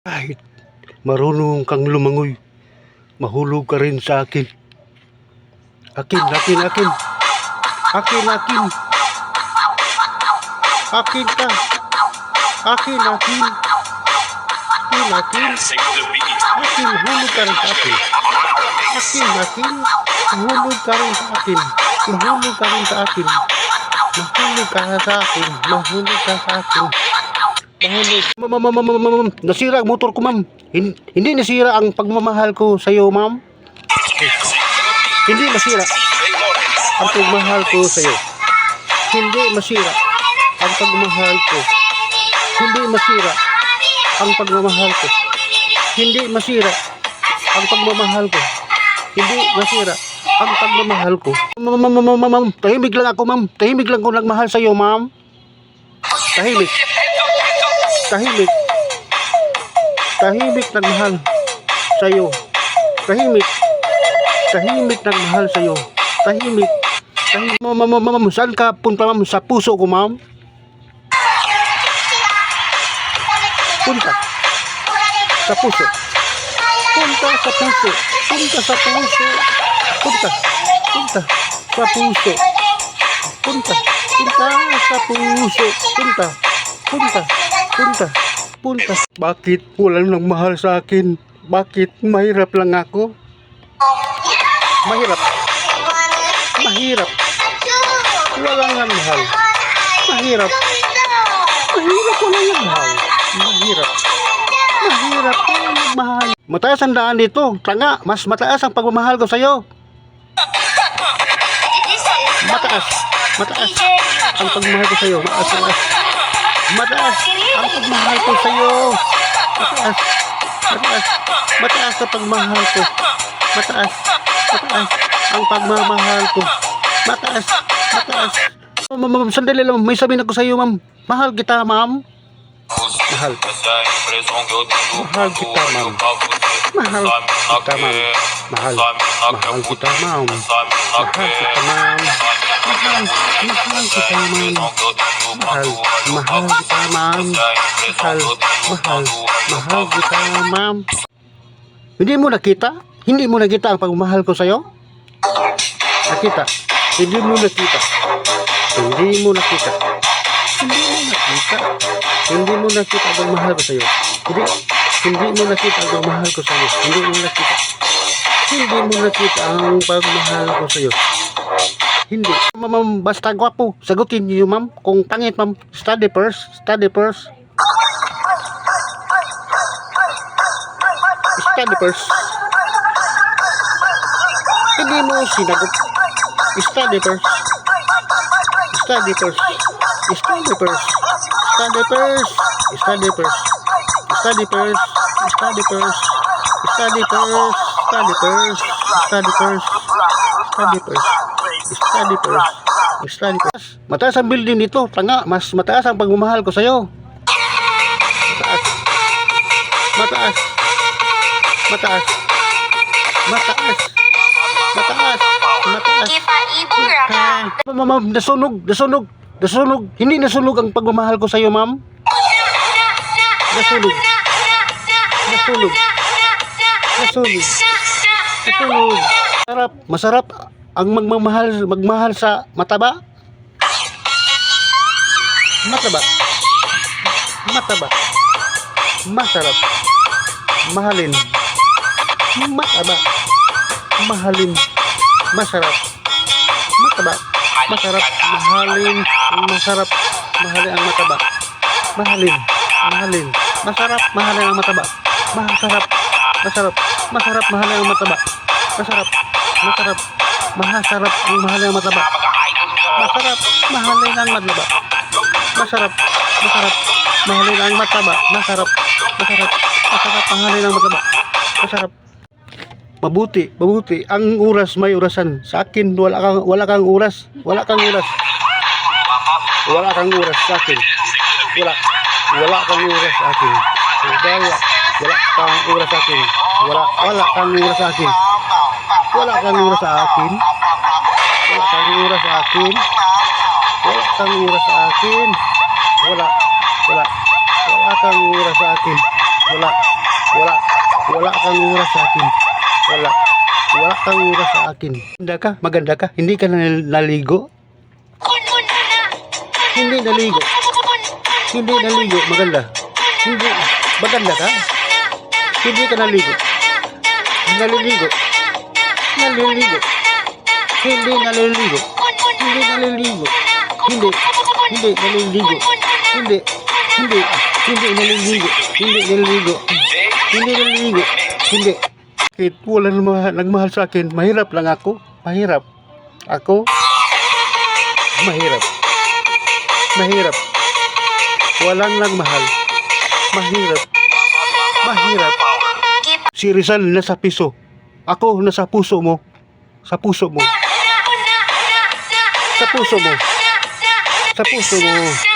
Kahit marunong kang lumangoy, mahulog ka rin sa akin. Akin, akin, akin. Akin, akin. Akin ka. Akin, akin. Akin, akin. Akin, hulog ka rin sa akin. Akin, akin. Mahulog ka rin sa akin. Mahulog ka rin sa akin. Mahulog ka sa akin. Mahulog ka sa akin. Mahulog. Ma'am, nasira ang motor ko, ma'am. Hindi nasira ang pagmamahal ko sa iyo, ma'am. Hindi nasira ang pagmamahal ko sa iyo. Hindi masira ang pagmamahal ko. Hindi masira ang pagmamahal ko. Hindi masira ang pagmamahal ko. Hindi masira ang pagmamahal ko. Ma'am, tahimik lang ako, ma'am. Tahimik lang ko nagmahal sa iyo, ma'am. Tahimik. Tahimik. Tahimik nagmahal sa iyo. Tahimik. Tahimik nagmahal sa iyo. Tahimik. Tahimik. Ma'am, saan ka punta, ma'am? Sa puso ko, ma'am. Punta. Sa puso. Punta sa puso. Punta sa puso. Punta. Punta sa puso. Punta. Punta sa puso. Punta. Punta. Punta. Punta. Bakit walang nagmahal sa akin? Bakit mahirap lang ako? Mahirap. Mahirap. Walang nagmahal. Mahirap. Mahirap walang nagmahal. Mahirap. Mahirap walang nagmahal. Mataas ang daan dito. Tanga, mas mataas ang pagmamahal ko sa'yo. Mataas. Mataas ang pagmamahal ko sa'yo. Mataas. Mataas ang pagmamahal ko sa'yo. Mataas. Mataas. Mataas ang pagmamahal ko. Mataas. Mataas ang pagmamahal ko. Mataas. Mataas. Ma'am, sandali lang. May sabihin ako sa'yo, ma'am. Mahal kita, ma'am. Mahal. Mahal kita, ma'am. Mahal kita, ma'am. Mahal. Mahal kita, ma'am. Mahal kita, ma'am. Mahal. Mahal kita, ma'am. Mahal. Mahal kita, ma'am. Mahal. Mahal. Mahal kita, ma'am. Hindi mo nakita? Hindi mo nakita ang pagmamahal ko sa'yo? Nakita. Hindi mo nakita. Hindi mo nakita. Hindi mo nakita. Hindi mo nakita ang pagmamahal ko sa'yo. Hindi mo nakita ang pagmamahal ko sa'yo. Hindi mo nakita. Hindi mo nakita ang pagmamahal ko sa'yo. Hindi. Ma'am, basta gwapo. Sagutin niyo, ma'am. Kung pangit, ma'am. Study first. Study first. Study first. Hindi mo sinagot. Study first. Study first. Study first. Study first. Study first. Study first. Study first. Study first. Study first. Study first. Study first. Study first. Study first. Mataas ang building dito. Tanga, mas mataas ang pagmamahal ko sa'yo. Mataas. Mataas. Mataas. Mataas. Mataas. Mataas. Ma'am, nasunog. Nasunog. Nasunog. Hindi nasunog ang pagmamahal ko sa'yo, ma'am. Nasunog. Nasunog. Nasunog. Nasunog. Masarap. Masarap ang magmahal sa mataba. Mataba. Mataba. Masarap. Mahalin. Mataba. Mahalin. Masarap. Mataba. Masarap. Mahalin. Masarap. Mahalin ang mataba. Mahalin. Mahalin. Masarap. Mahalin ang mataba. Masarap. Masarap. Masarap. Mahalin ang mataba. Masarap. Masarap. Masarap ang mahalin ang mataba. Masarap. Mahalin ang mataba. Masarap. Masarap. Mahalin ang mataba. Masarap. Masarap. Masarap. Mahalin ang mataba. Masarap. Mabuti, mabuti. Ang oras may orasan. Sa akin wala kang oras. Wala kang oras. Wala kang oras sa akin. Wala kang oras sa akin. Wala kang oras sa akin. Wala kang oras sa akin. Wala kang oras sa akin. Wala kang oras sa akin. Wala kang oras sa akin. Wala kang oras sa akin. Wala. Wala kang oras sa akin. Wala. Wala kang oras sa akin. Maganda ka. Hindi ka naligo. Hindi naligo. Hindi naligo. Maganda. Hindi. Maganda ka. Hindi ka naligo. Naliligo. Naliligo. Hindi naliligo. Hindi naliligo. Hindi. Hindi naliligo. Hindi. Hindi. Hindi naliligo. Hindi naliligo. Hindi naliligo. Hindi. Kahit wala nagmahal sa akin, mahirap lang ako. Mahirap. Ako. Mahirap. Mahirap. Walang nagmahal. Mahirap. Mahirap. Si Rizal nasa piso. Ako nasa puso mo. Sa puso mo. Sa puso mo. Sa puso mo.